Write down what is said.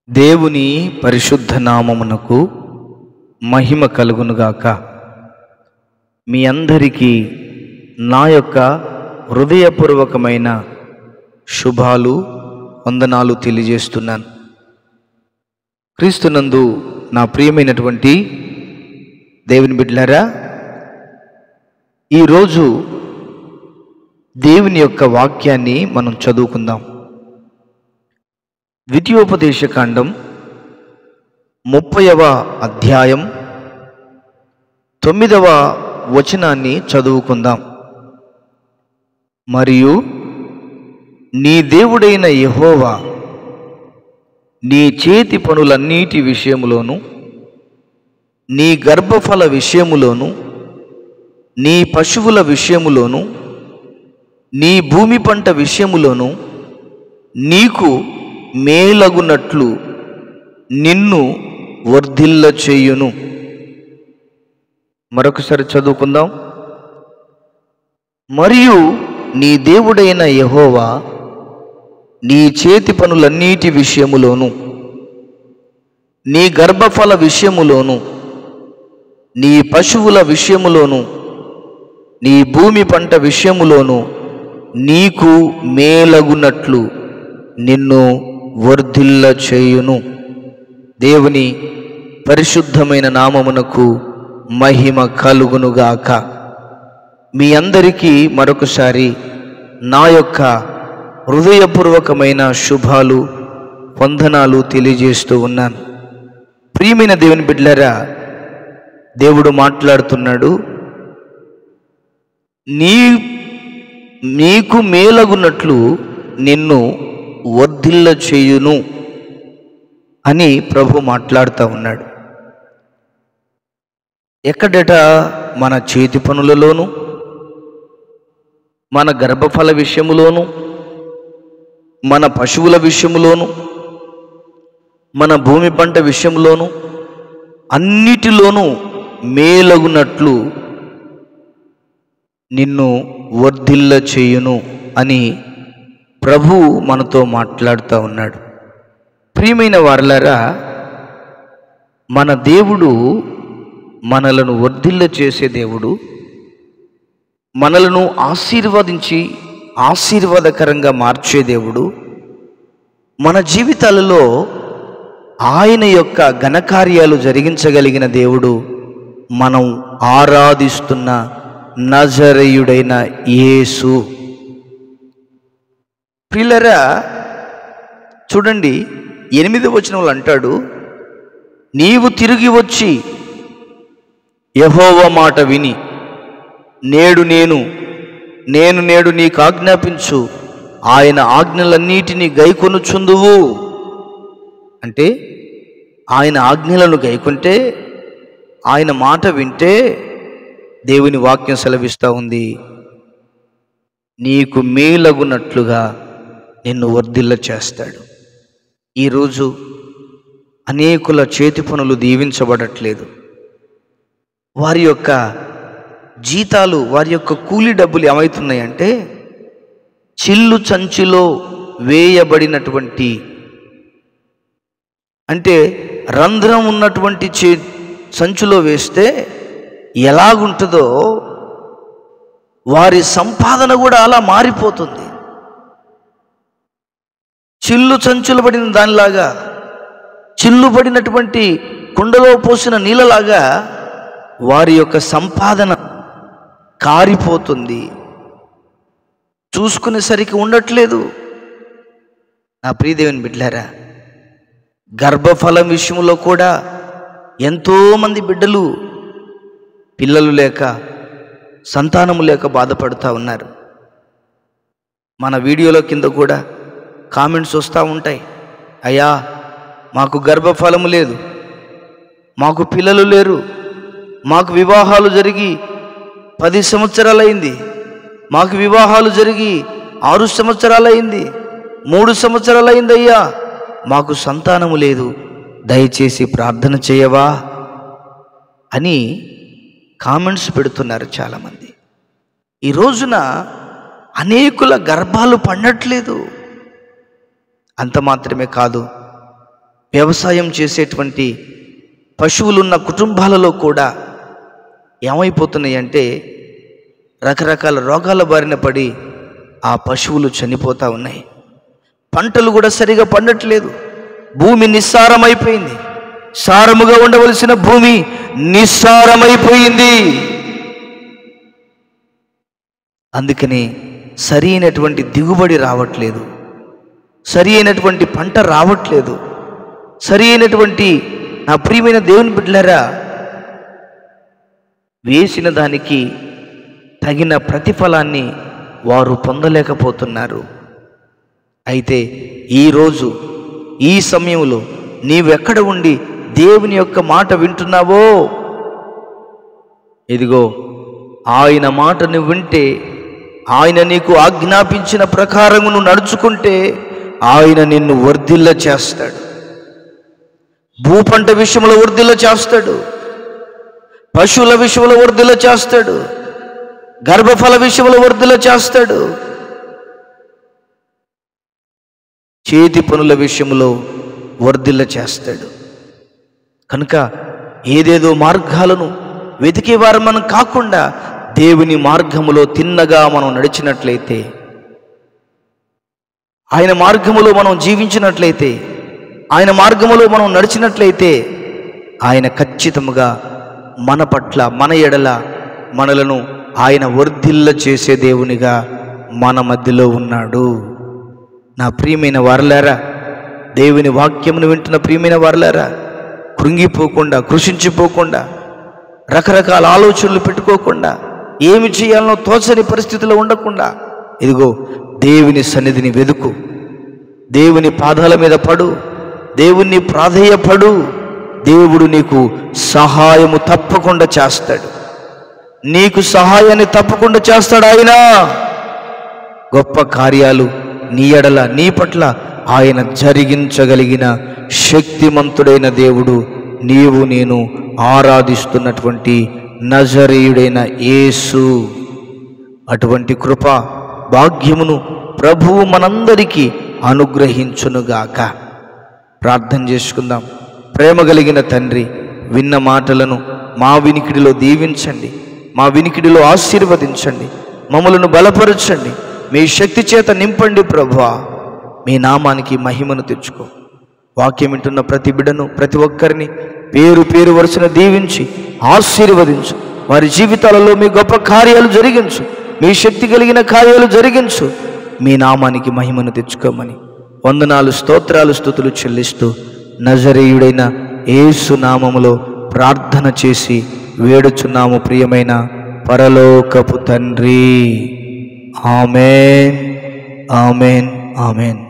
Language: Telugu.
దేవుని పరిశుద్ధ నామమునకు మహిమ కలుగునుగాక. మీ అందరికీ నా యొక్క హృదయపూర్వకమైన శుభాలు, వందనాలు తెలియజేస్తున్నాను. క్రీస్తునందు నా ప్రియమైనటువంటి దేవుని బిడ్డలారా, ఈరోజు దేవుని యొక్క వాక్యాన్ని మనం చదువుకుందాం. ద్వితీయోపదేశకాండం 30వ అధ్యాయం 9వ వచనాన్ని చదువుకుందాం. మరియు నీ దేవుడైన యెహోవా నీ చేతి పనులన్నిటి విషయములోను, నీ గర్భఫల విషయములోను, నీ పశువుల విషయములోను, నీ భూమి పంట విషయములోను నీకు మేలగునట్లు నిన్ను వర్ధిల్ల చేయును. మరొకసారి చదువుకుందాం. మరియు నీ దేవుడైన యెహోవా నీ చేతి పనులన్నిటి విషయములోను, నీ గర్భఫల విషయములోను, నీ పశువుల విషయములోను, నీ భూమి పంట విషయములోను నీకు మేలగునట్లు నిన్ను వర్ధిల్ల చేయును. దేవుని పరిశుద్ధమైన నామమునకు మహిమ కలుగునుగాక. మీ అందరికీ మరొకసారి నా యొక్క హృదయపూర్వకమైన శుభాలు, వందనాలు తెలియజేస్తూ ఉన్నాను. ప్రియమైన దేవుని బిడ్డలారా, దేవుడు మాట్లాడుతున్నాడు. నీకు మేలగునట్లు నిన్ను వర్ధిల్ల చేయును అని ప్రభు మాట్లాడుతూ ఉన్నాడు. ఎక్కడట? మన చేతి పనులలోను, మన గర్భఫల విషయములోను, మన పశువుల విషయములోను, మన భూమి పంట విషయంలోను అన్నిటిలోనూ మేలగునట్లు నిన్ను వర్ధిల్ల చేయును అని ప్రభు మనతో మాట్లాడుతూ ఉన్నాడు. ప్రియమైన వారలారా, మన దేవుడు మనలను వర్ధిల్ల చేసే దేవుడు, మనలను ఆశీర్వదించి ఆశీర్వాదకరంగా మార్చే దేవుడు. మన జీవితాలలో ఆయన యొక్క ఘనకార్యాలు జరిగించగలిగిన దేవుడు మనం ఆరాధిస్తున్న నజరేయుడైన యేసు. ప్రియులారా, చూడండి, 8వ వచనంలో అంటాడు, నీవు తిరిగి వచ్చి యెహోవా మాట విని నేడు నీకు ఆజ్ఞాపించు ఆయన ఆజ్ఞలన్నిటినీ గైకొనుచుందువు. అంటే ఆయన ఆజ్ఞలను గైకొంటే, ఆయన మాట వింటే దేవుని వాక్యం సెలవిస్తూ ఉంది, నీకు మేలగునట్లుగా నిన్ను వర్ధిల్ల చేస్తాడు. ఈరోజు అనేకుల చేతి పనులు దీవించబడట్లేదు. వారి యొక్క జీతాలు, వారి యొక్క కూలి డబ్బులు ఏమవుతున్నాయంటే చిల్లు సంచిలో వేయబడినటువంటి, అంటే రంధ్రం ఉన్నటువంటి సంచిలో వేస్తే ఎలాగుంటుందో వారి సంపాదన కూడా అలా మారిపోతుంది. చిల్లు సంచులు పడిన దానిలాగా, చిల్లు పడినటువంటి కుండలో పోసిన నీళ్ళలాగా వారి యొక్క సంపాదన కారిపోతుంది. చూసుకునేసరికి ఉండట్లేదు. నా ప్రియదేవుని బిడ్డలారా, గర్భఫలం విషయంలో కూడా ఎంతోమంది బిడ్డలు పిల్లలు లేక, సంతానము లేక బాధపడుతూ ఉన్నారు. మన వీడియోల కింద కూడా కామెంట్స్ వస్తూ ఉంటాయి, అయ్యా మాకు గర్భఫలము లేదు, మాకు పిల్లలు లేరు, మాకు వివాహాలు జరిగి 10 సంవత్సరాలైంది, మాకు వివాహాలు జరిగి 6 సంవత్సరాలైంది, 3 సంవత్సరాలైంది అయ్యా, మాకు సంతానము లేదు, దయచేసి ప్రార్థన చేయవా అని కామెంట్స్ పెడుతున్నారు చాలామంది. ఈ రోజున అనేకుల గర్భాలు పండట్లేదు. అంత మాత్రమే కాదు, వ్యవసాయం చేసేటువంటి పశువులున్న కుటుంబాలలో కూడా ఏమైపోతున్నాయంటే రకరకాల రోగాల బారిన పడి ఆ పశువులు చనిపోతూ ఉన్నాయి. పంటలు కూడా సరిగా పండట్లేదు. భూమి నిస్సారమైపోయింది. సారముగా ఉండవలసిన భూమి నిస్సారమైపోయింది. అందుకని సరి అయినటువంటి దిగుబడి రావట్లేదు, సరి అయినటువంటి పంట రావట్లేదు. సరి అయినటువంటి నా ప్రియమైన దేవుని బిడ్డలారా, వేసిన దానికి తగిన ప్రతిఫలాన్ని వారు పొందలేకపోతున్నారు. అయితే ఈరోజు ఈ సమయంలో నీవెక్కడ ఉండి దేవుని యొక్క మాట వింటున్నావో, ఇదిగో ఆయన మాట నువ్వు వింటే, ఆయన నీకు ఆజ్ఞాపించిన ప్రకారం నువ్వు నడుచుకుంటే ఆయన నిన్ను వర్ధిల్ల చేస్తాడు. భూపంట విషయంలో వర్ధిల్ల చేస్తాడు, పశువుల విషయంలో వర్ధిల్ల చేస్తాడు, గర్భఫల విషయంలో వర్ధిల్ల చేస్తాడు, చేతి పనుల విషయంలో వర్ధిల్ల చేస్తాడు. కనుక ఏదేదో మార్గాలను వెతికేవారు మనం కాకుండా దేవుని మార్గములో తిన్నగా మనం నడిచినట్లయితే, ఆయన మార్గములో మనం జీవించినట్లయితే, ఆయన మార్గములో మనం నడిచినట్లయితే ఆయన ఖచ్చితముగా మన పట్ల, మన ఎడల మనలను ఆయన వర్ధిల్ల చేసే దేవునిగా మన మధ్యలో ఉన్నాడు. నా ప్రియమైన వారలారా, దేవుని వాక్యమును వింటున్న ప్రియమైన వారలారా, కృంగిపోకుండా, కృషించిపోకుండా, రకరకాల ఆలోచనలు పెట్టుకోకుండా, ఏమి చేయాలనో తోచని పరిస్థితిలో ఉండకుండా, ఇదిగో దేవుని సన్నిధిని వెదుకు, దేవుని పాదాల మీద పడు, దేవుణ్ణి ప్రాధేయపడు. దేవుడు నీకు సహాయము తప్పకుండా చేస్తాడు. నీకు సహాయాన్ని తప్పకుండా చేస్తాడు. ఆయన గొప్ప కార్యాలు నీ ఎడల, నీ పట్ల ఆయన జరిగించగలిగిన శక్తిమంతుడైన దేవుడు, నీవు నేను ఆరాధిస్తున్నటువంటి నజరేయుడైన యేసు. అటువంటి కృప భాగ్యమును ప్రభువు మనందరికీ అనుగ్రహించునుగాక. ప్రార్థన చేసుకుందాం. ప్రేమ కలిగిన తండ్రి, విన్న మాటలను మా వినికిడిలో దీవించండి, మా వినికిడిలో ఆశీర్వదించండి, మమ్మలను బలపరచండి, మీ శక్తి చేత నింపండి ప్రభువా. మీ నామానికి మహిమను తెచ్చుకో. వాక్యం వింటున్న ప్రతి బిడ్డను, ప్రతి ఒక్కరిని పేరు పేరు వరుసన దీవించి ఆశీర్వదించు. వారి జీవితాలలో మీ గొప్ప కార్యాలు జరిగించు, మీ శక్తి కలిగిన కార్యాలు జరిగించు. మీ నామానికి మహిమను తెచ్చుకోమని వందనాలు, స్తోత్రాలు, స్తుతులు చెల్లిస్తూ నజరేయుడైన యేసు నామములో ప్రార్థన చేసి వేడుచున్నాము ప్రియమైన పరలోకపు తండ్రి. ఆమేన్, ఆమేన్, ఆమేన్.